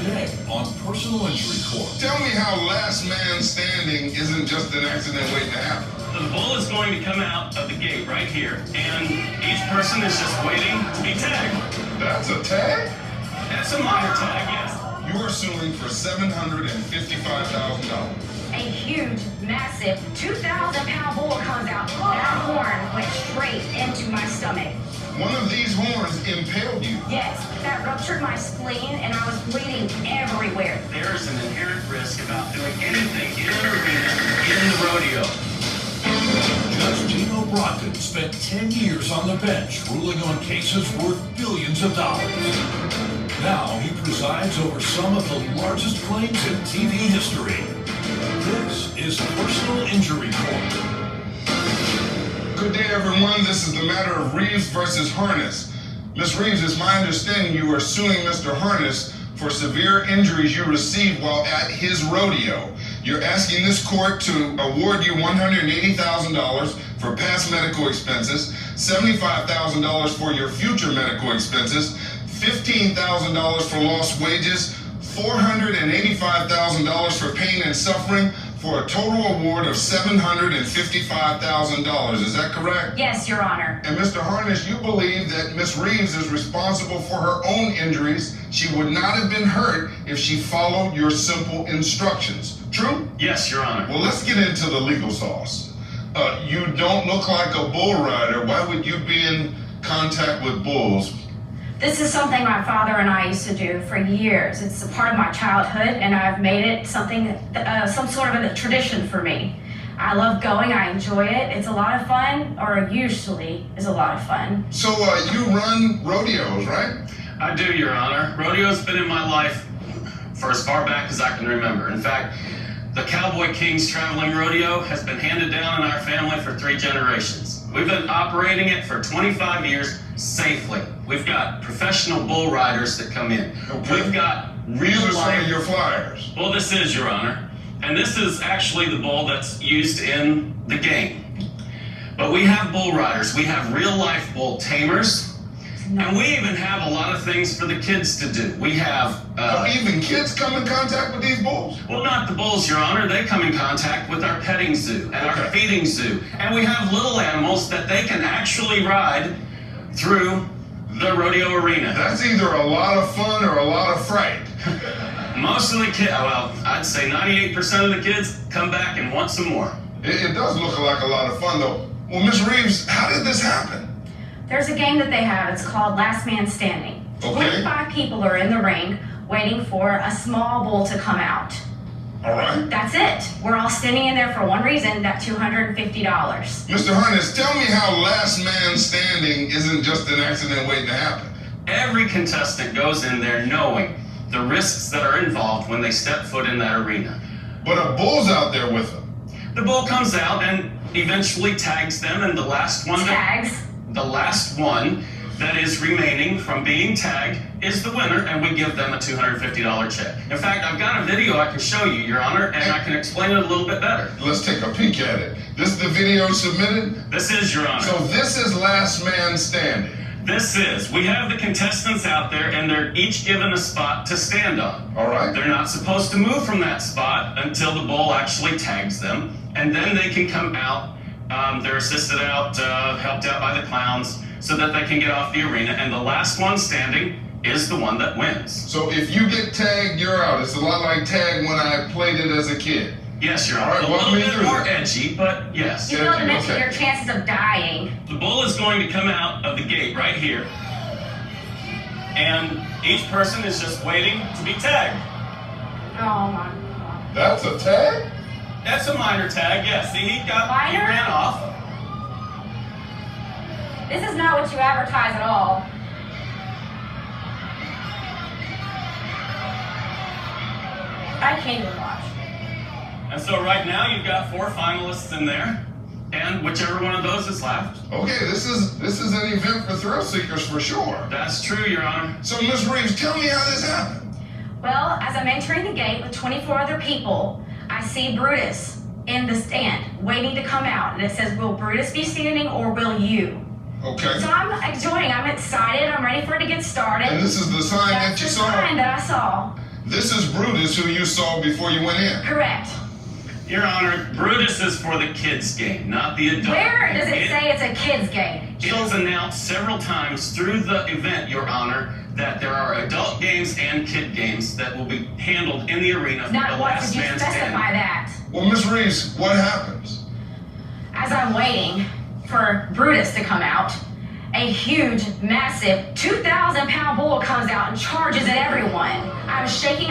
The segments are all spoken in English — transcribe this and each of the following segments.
today on Personal Injury Court. Tell me how last man standing isn't just an accident waiting to happen. The bull is going to come out of the gate right here, and each person is just waiting to be tagged. That's a tag? That's a minor tag, yes. You are suing for $755,000. A huge, massive, 2,000-pound bull comes out. That horn went straight into my stomach. One of these horns impaled you. Yes, that ruptured my spleen, and I was bleeding everywhere. There is an inherent risk about doing anything in an arena in the rodeo. Judge Gino Brogdon spent 10 years on the bench ruling on cases worth billions of dollars. Now he presides over some of the largest claims in TV history. This is Personal Injury Court. Good day, everyone. This is the matter of Reeves versus Harness. Miss Reeves, it's my understanding you are suing Mr. Harness for severe injuries you received while at his rodeo. You're asking this court to award you $180,000 for past medical expenses, $75,000 for your future medical expenses, $15,000 for lost wages, $485,000 for pain and suffering, for a total award of $755,000. Is that correct? Yes, Your Honor. And Mr. Harness, you believe that Miss Reeves is responsible for her own injuries. She would not have been hurt if she followed your simple instructions. True? Yes, Your Honor. Well, let's get into the legal sauce. You don't look like a bull rider. Why would you be in contact with bulls? This is something my father and I used to do for years. It's a part of my childhood, and I've made it something, some sort of a tradition for me. I love going, I enjoy it. It's a lot of fun, or usually is a lot of fun. So you run rodeos, right? I do, Your Honor. Rodeo's been in my life for as far back as I can remember. In fact, the Cowboy King's Traveling Rodeo has been handed down in our family for 3 generations. We've been operating it for 25 years safely. We've got professional bull riders that come in. Okay. We've got real These are some life. of your flyers. Well, this is, Your Honor. And this is actually the bull that's used in the game. But we have bull riders. We have real life bull tamers. And we even have a lot of things for the kids to do. We have... even kids come in contact with these bulls? Well, not the bulls, Your Honor. They come in contact with our petting zoo and our feeding zoo. And we have little animals that they can actually ride through the rodeo arena. That's either a lot of fun or a lot of fright. Most of the kids, well, I'd say 98% of the kids come back and want some more. It does look like a lot of fun, though. Well, Miss Reeves, how did this happen? There's a game that they have. It's called Last Man Standing. Okay. 25 people are in the ring waiting for a small bull to come out. All right. That's it. We're all standing in there for one reason, that $250. Mr. Harness, tell me how last man standing isn't just an accident waiting to happen. Every contestant goes in there knowing the risks that are involved when they step foot in that arena. But a bull's out there with them. The bull comes out and eventually tags them, and the last one that is remaining from being tagged is the winner, and we give them a $250 check. In fact, I've got a video I can show you, Your Honor, and I can explain it a little bit better. Let's take a peek at it. This is the video submitted? This is, Your Honor. So this is last man standing. This is. We have the contestants out there, and they're each given a spot to stand on. All right. They're not supposed to move from that spot until the bull actually tags them, and then they can come out. They're assisted out, helped out by the clowns, so that they can get off the arena, and the last one standing is the one that wins. So if you get tagged, you're out. It's a lot like tag when I played it as a kid. Yes, Your Honor. All right, a little bit more edgy, but yes. You know to mention your chances of dying. The bull is going to come out of the gate right here, and each person is just waiting to be tagged. Oh my God. That's a tag? That's a minor tag, yes. See, he Minor? ran off. This is not what you advertise at all. I can't even watch. And so right now you've got 4 finalists in there, and whichever one of those is left. Okay, this is an event for thrill seekers for sure. That's true, Your Honor. So Miss Reeves, tell me how this happened. Well, as I'm entering the gate with 24 other people, I see Brutus in the stand waiting to come out, and it says, will Brutus be standing or will you? Okay. So I'm joining. I'm excited. I'm ready for it to get started. And this is the sign that you saw? That's the sign that I saw. This is Brutus, who you saw before you went in. Correct. Your Honor, Brutus is for the kids' game, not the adult. Where does it say it's a kid's game? It was announced several times through the event, Your Honor, that there are adult games and kid games that will be handled in the arena for Not the what last did you man specify standing. that? Well, Miss Reeves, what happens? As I'm waiting for Brutus to come out, a huge, massive 2,000-pound bull comes out and charges at everyone. I'm shaking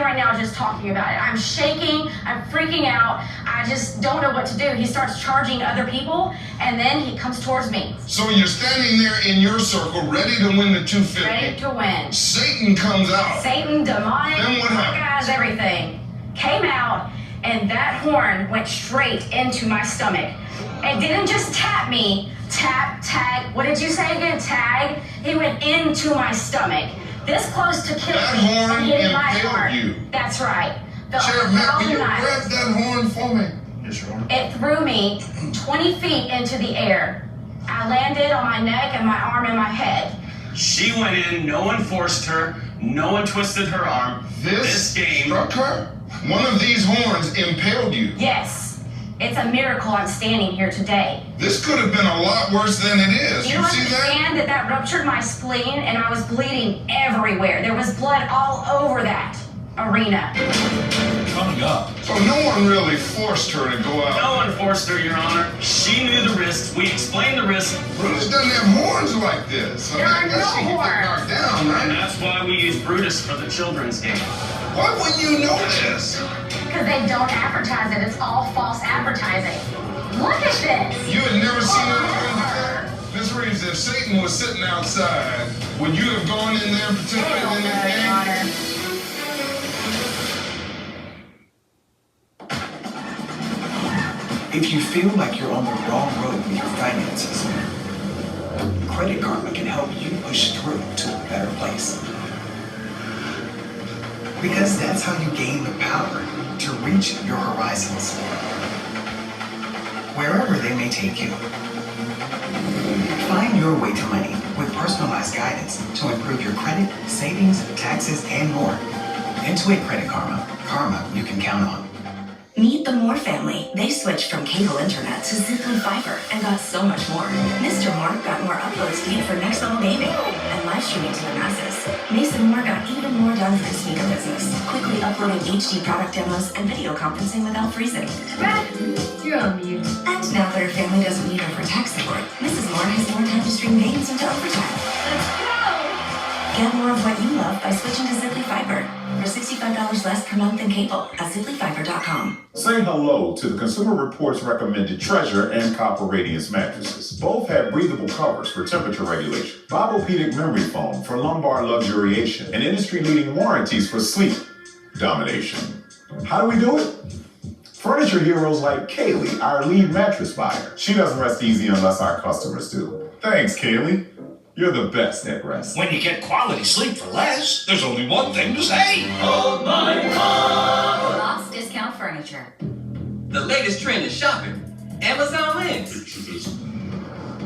right now just talking about it. I'm shaking, I'm freaking out. I just don't know what to do. He starts charging other people, and then he comes towards me. So you're standing there in your circle, ready to win the 250. Ready to win. Satan comes out. Satan, demonic, Then what happens? guys, everything came out, and that horn went straight into my stomach. It didn't just tap me, tag, what did you say again? Tag? He went into my stomach. This close to killing That me horn and hitting my impaled heart. you. That's right. Sheriff Matt, can you knife. grab that horn for me? Yes, Your Honor. It threw me 20 feet into the air. I landed on my neck and my arm and my head. She went in, no one forced her, no one twisted her arm. This game struck her? One of these horns impaled you. Yes, it's a miracle I'm standing here today. This could have been a lot worse than it is. You You see that? understand that ruptured my spleen and I was bleeding everywhere. There was blood all over that arena. Coming up, So no one really forced her to go out. No one forced her, Your Honor. She knew the risks. We explained the risks. Brutus doesn't have horns like this. There are I guess no she can get horns. knocked down, And right? that's why we use Brutus for the children's game. Why wouldn't you know this? Because they don't advertise it. It's all false advertising. Look at this. You had never seen anything like that? Miss Reeves, if Satan was sitting outside, would you have gone in there and participated in this Your game? Honor. If you feel like you're on the wrong road with your finances, Credit Karma can help you push through to a better place. Because that's how you gain the power to reach your horizons, wherever they may take you. Find your way to money with personalized guidance to improve your credit, savings, taxes, and more. Intuit Credit Karma. Karma you can count on. Meet the Moore family. They switched from cable internet to Simply Fiber and got so much more. Mr. Moore got more upload speed for next level gaming and live streaming to the masses. Mason Moore got even more done for his speaker business, quickly uploading HD product demos and video conferencing without freezing. You're on mute. And now that her family doesn't need her for tech support, Mrs. Moore has more time to stream games into overtime. Let's go. Get more of what you love by switching to Simply Fiber. For $65 less per month than cable at simplyfiber.com. Say hello to the Consumer Reports recommended Treasure and Copper Radiance mattresses. Both have breathable covers for temperature regulation, Bobopedic memory foam for lumbar luxuriation, and industry-leading warranties for sleep domination. How do we do it? Furniture heroes like Kaylee, our lead mattress buyer. She doesn't rest easy unless our customers do. Thanks, Kaylee. You're the best at rest. when you get quality sleep for less, there's only one thing to say. Lots Discount Furniture. The latest trend in shopping, Amazon Lens.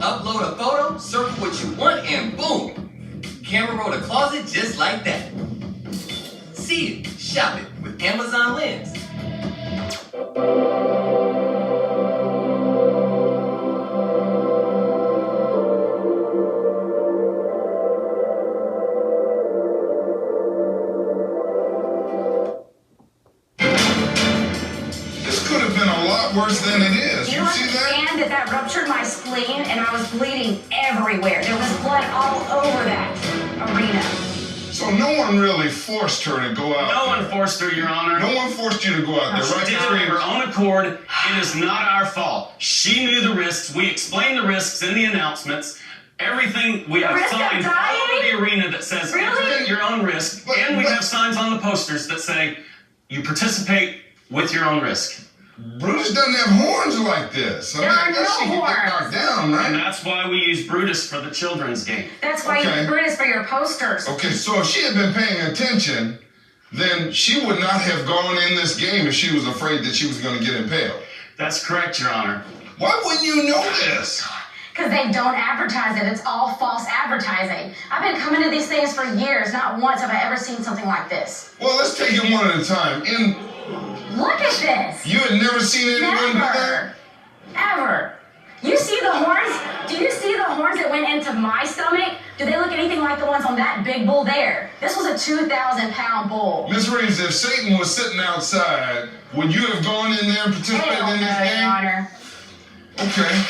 Upload a photo, circle what you want, and boom! Camera roll a closet just like that. See it, shop it with Amazon Lens. This could have been a lot worse than it is. You You see that? understand that ruptured my spleen and I was bleeding everywhere. There was blood all over that arena. So no one really forced her to go out. No one forced her, Your Honor. No one forced you to go out there, She right, did Miss it of her Reeves? own accord. It is not our fault. She knew the risks. We explained the risks in the announcements. Everything, we have risk of signs all over dying? the arena that says Really? enter at your own risk. But- And we but- have signs on the posters that say you participate with your own risk. Brutus doesn't have horns like this. There are I guess no she can get horns. knocked down, And right? that's why we use Brutus for the children's game. That's why Okay. you Brutus for your posters. Okay, so if she had been paying attention, then she would not have gone in this game if she was afraid that she was going to get impaled. That's correct, Your Honor. Why wouldn't you know this? Because they don't advertise it. It's all false advertising. I've been coming to these things for years. Not once have I ever seen something like this. Well, let's take it one at a time. Look at this. You had never seen anyone do that? Ever. You see the horns? Do you see the horns that went into my stomach? Do they look anything like the ones on that big bull there? This was a 2,000-pound bull. Miss Reeves, if Satan was sitting outside, would you have gone in there and participated in this game? Your Honor. Okay.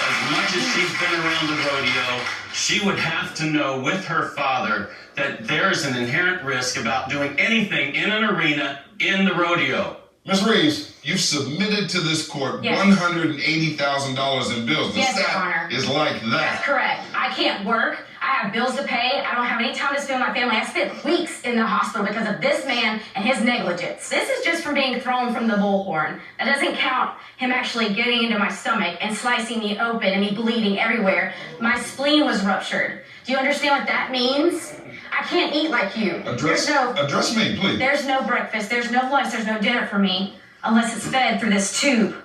As much as she's been around the rodeo, she would have to know with her father that there is an inherent risk about doing anything in an arena in the rodeo. Miss Reeves, you've submitted to this court Yes. $180,000 in bills. The Yes, Your stat Honor. is like That's that. correct. I can't work. I have bills to pay. I don't have any time to spend with my family. I spent weeks in the hospital because of this man and his negligence. This is just from being thrown from the bullhorn. That doesn't count him actually getting into my stomach and slicing me open and me bleeding everywhere. My spleen was ruptured. Do you understand what that means? I can't eat like you. Address me, please. There's no breakfast, there's no lunch, there's no dinner for me unless it's fed through this tube.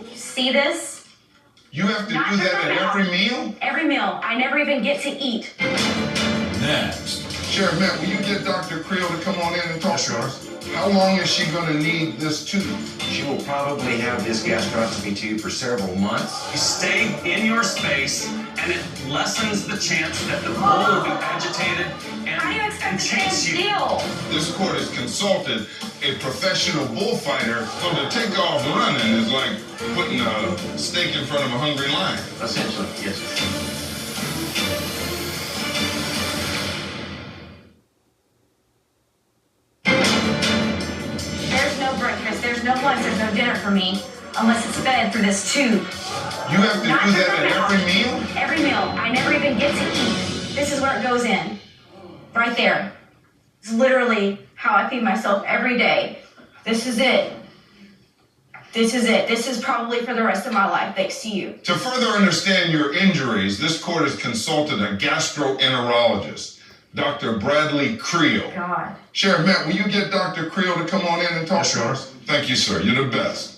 You see this? You have to Not do just that my at mouth. every meal? Every meal. I never even get to eat. Next. Sheriff Matt, will you get Dr. Creel to come on in and talk to us? How long is she going to need this tube? She will probably have this gastrostomy tube for several months. You stay in your space, and it lessens the chance that the bull will be agitated How do you and expect to stand chase you. still? This court has consulted a professional bullfighter, so to take off running is like putting a steak in front of a hungry lion. Essentially, yes, sir. There's no breakfast, there's no lunch, there's no dinner for me unless it's fed through this tube. You have to Not do just that my at mouth. every meal? Every meal. I never even get to eat. This is where it goes in. Right there. It's literally how I feed myself every day. This is it. This is it. This is probably for the rest of my life, thanks to you. To further understand your injuries, this court has consulted a gastroenterologist, Dr. Bradley Creel. God. Sheriff Matt, will you get Dr. Creel to come on in and talk to us? Thank you, sir. You're the best.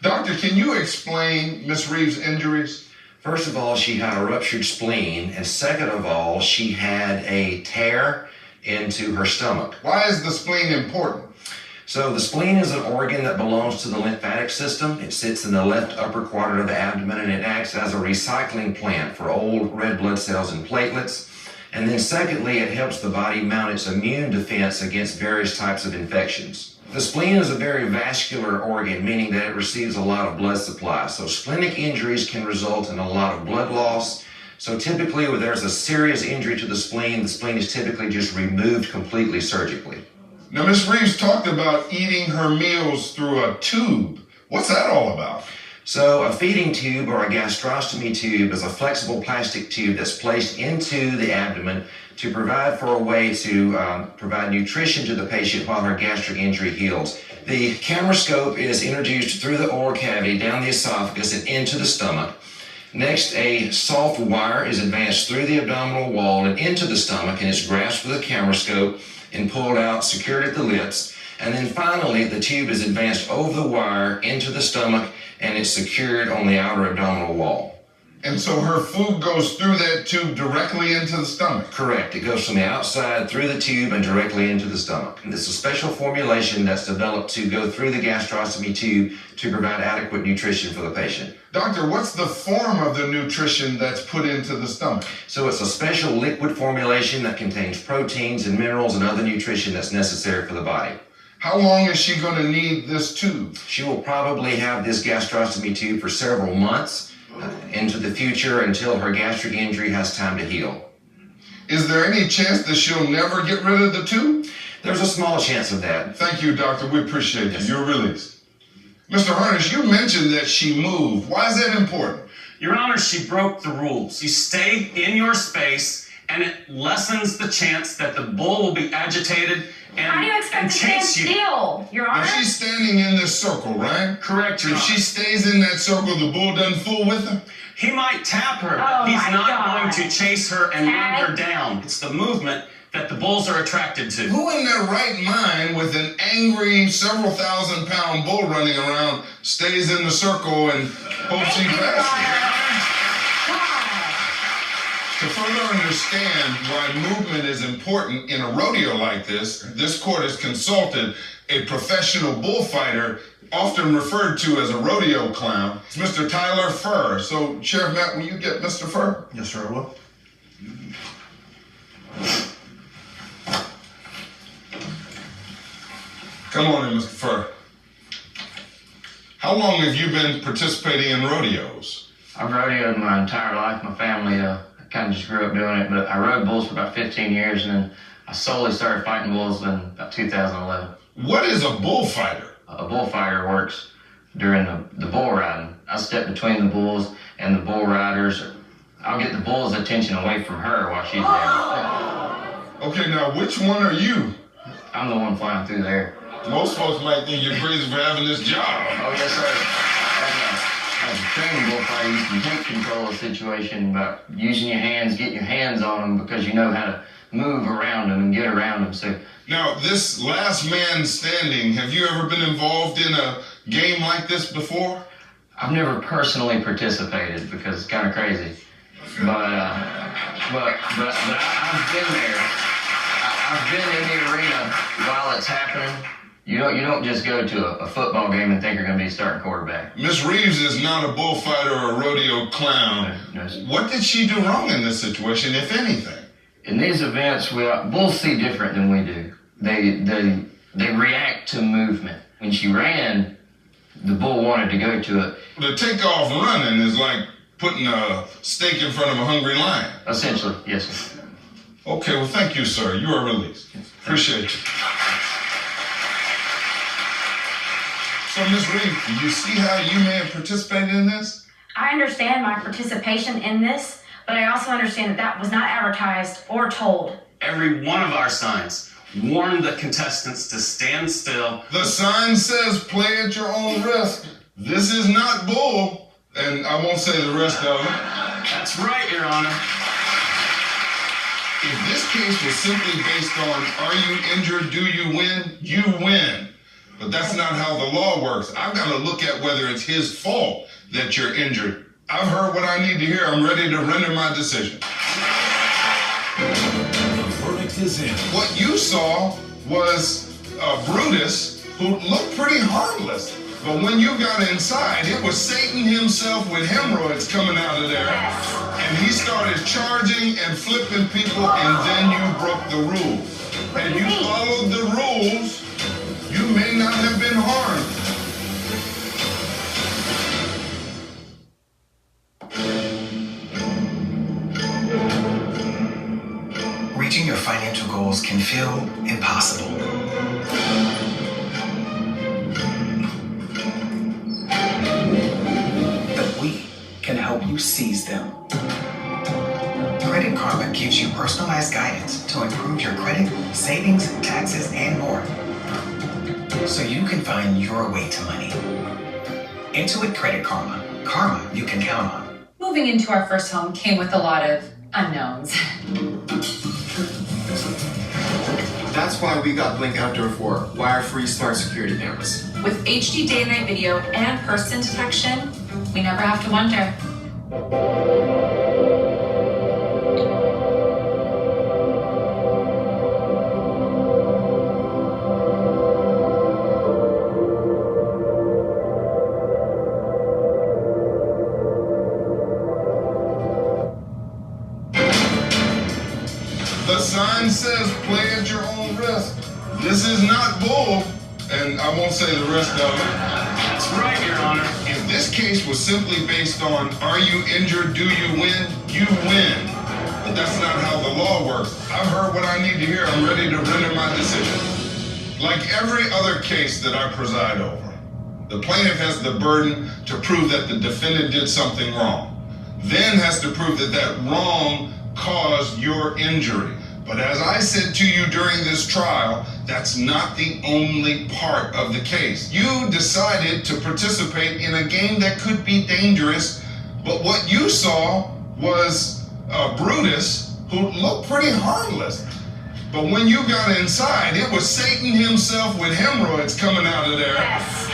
Doctor, can you explain Miss Reeves' injuries? First of all, she had a ruptured spleen, and second of all, she had a tear into her stomach. Why is the spleen important? So the spleen is an organ that belongs to the lymphatic system. It sits in the left upper quadrant of the abdomen, and it acts as a recycling plant for old red blood cells and platelets. And then secondly, it helps the body mount its immune defense against various types of infections. The spleen is a very vascular organ, meaning that it receives a lot of blood supply. So splenic injuries can result in a lot of blood loss. So typically, when there's a serious injury to the spleen is typically just removed completely surgically. Now, Miss Reeves talked about eating her meals through a tube. What's that all about? So a feeding tube or a gastrostomy tube is a flexible plastic tube that's placed into the abdomen to provide for a way to provide nutrition to the patient while her gastric injury heals. The camera scope is introduced through the oral cavity, down the esophagus, and into the stomach. Next, a soft wire is advanced through the abdominal wall and into the stomach, and it's grasped with a camera scope and pulled out, secured at the lips. And then finally, the tube is advanced over the wire into the stomach, and it's secured on the outer abdominal wall. And so her food goes through that tube directly into the stomach? Correct. It goes from the outside through the tube and directly into the stomach. And this is a special formulation that's developed to go through the gastrostomy tube to provide adequate nutrition for the patient. Doctor, what's the form of the nutrition that's put into the stomach? So it's a special liquid formulation that contains proteins and minerals and other nutrition that's necessary for the body. How long is she going to need this tube? She will probably have this gastrostomy tube for several months into the future until her gastric injury has time to heal. Is there any chance that she'll never get rid of the tube? There's a small chance of that. Thank you, doctor. We appreciate Yes. you. You're released. Mr. Harnish, you mentioned that she moved. Why is that important? Your Honor, she broke the rules. You stay in your space, and it lessens the chance that the bull will be agitated How do you and expect to stand chase you. still, Your Now, Honor? she's standing in this circle, right? Correct, Your If she Honor. stays in that circle, the bull doesn't fool with her? He might tap her, Oh but he's my not God. going to chase her and run Tag. her down. It's the movement that the bulls are attracted to. Who in their right mind with an angry, several thousand-pound bull running around stays in the circle and hopes he passes? To further understand why movement is important in a rodeo like this court has consulted a professional bullfighter, often referred to as a rodeo clown. It's Mr. Tyler Furr. So, Sheriff Matt, will you get Mr. Furr? Yes, sir, I will. Come on in, Mr. Furr. How long have you been participating in rodeos? I've rodeoed my entire life. My family kind of just grew up doing it, but I rode bulls for about 15 years, and then I solely started fighting bulls in about 2011. What is a bullfighter? A bullfighter works during the bull riding. I step between the bulls and the bull riders. I'll get the bull's attention away from her while she's there. Okay, now which one are you? I'm the one flying through the air. Most folks might think you're crazy for having this job. Oh, yes, sir. As a training bullfighter, you can take control of the situation by using your hands, getting your hands on them because you know how to move around them and get around them. So now, this last man standing, have you ever been involved in a game like this before? I've never personally participated because it's kind of crazy. But I've been there. I've been in the arena while it's happening. You don't just go to a football game and think you're going to be a starting quarterback. Miss Reeves is not a bullfighter or a rodeo clown. No. What did she do wrong in this situation, if anything? In these events, bulls see different than we do. They react to movement. When she ran, the bull wanted to go to it. The takeoff running is like putting a steak in front of a hungry lion. Essentially, yes, sir. Okay, well, thank you, sir. You are released. Appreciate you. So, Ms. Reeves, do you see how you may have participated in this? I understand my participation in this, but I also understand that was not advertised or told. Every one of our signs warned the contestants to stand still. The sign says play at your own risk. This is not bull, and I won't say the rest of it. That's right, Your Honor. If this case was simply based on are you injured, do you win, you win. But that's not how the law works. I've got to look at whether it's his fault that you're injured. I've heard what I need to hear. I'm ready to render my decision. The verdict is in. What you saw was Brutus, who looked pretty harmless. But when you got inside, it was Satan himself with hemorrhoids coming out of there. And he started charging and flipping people, and then you broke the rules. And you followed the rules, you may not have been harmed. Reaching your financial goals can feel impossible. But we can help you seize them. Credit Karma gives you personalized guidance to improve your credit, savings, taxes, and more. So you can find your way to money. Intuit Credit Karma. Karma you can count on. Moving into our first home came with a lot of unknowns. That's why we got Blink Outdoor 4 wire-free smart security cameras. With HD day and night video and person detection, we never have to wonder. The sign says play at your own risk. This is not bull, and I won't say the rest of it. That's right, Your Honor. If this case was simply based on are you injured, do you win, you win. But that's not how the law works. I've heard what I need to hear. I'm ready to render my decision. Like every other case that I preside over, the plaintiff has the burden to prove that the defendant did something wrong. Then has to prove that that wrong caused your injury. But as I said to you during this trial, that's not the only part of the case. You decided to participate in a game that could be dangerous, but what you saw was Brutus, who looked pretty harmless. But when you got inside, it was Satan himself with hemorrhoids coming out of there. Yes.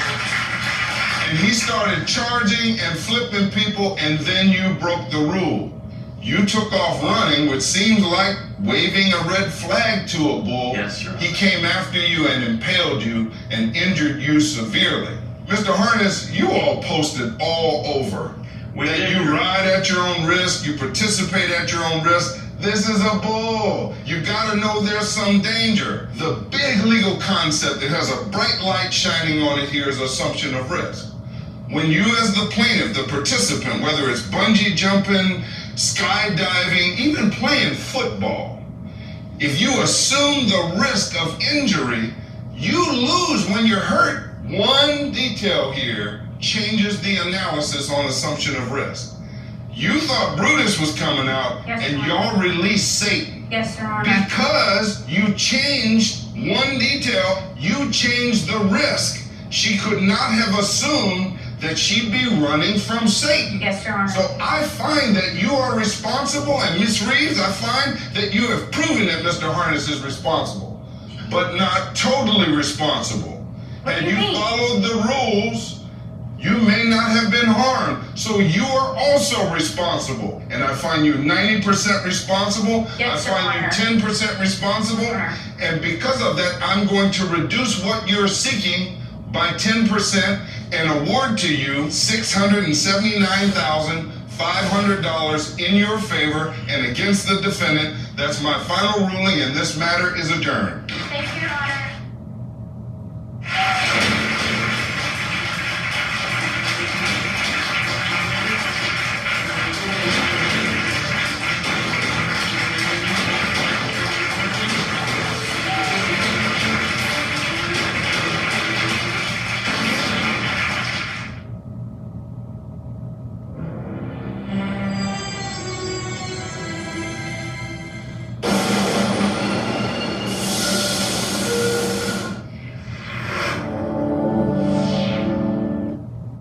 And he started charging and flipping people, and then you broke the rule. You took off running, which seemed like waving a red flag to a bull. Yes, Your Honor. He came after you and impaled you and injured you severely. Mr. Harness, you all posted all over that you ride at your own risk, you participate at your own risk. This is a bull. You gotta know there's some danger. The big legal concept that has a bright light shining on it here is assumption of risk. When you as the plaintiff, the participant, whether it's bungee jumping, skydiving, even playing football, if you assume the risk of injury, you lose when you're hurt. One detail here changes the analysis on assumption of risk. You thought Brutus was coming out, Yes, and Your Honor. y'all released Satan. Yes, Your Honor. Because you changed one detail, you changed the risk. She could not have assumed that she'd be running from Satan. Yes, Your Honor. So I find that you are responsible, and Miss Reeves, I find that you have proven that Mr. Harness is responsible, but not totally responsible. What And do you mean? followed the rules. You may not have been harmed, so you are also responsible. And I find you 90% responsible. Yes, I Your find Honor. you 10% responsible. Your Honor. And because of that, I'm going to reduce what you're seeking by 10% and award to you $679,500 in your favor and against the defendant. That's my final ruling, and this matter is adjourned.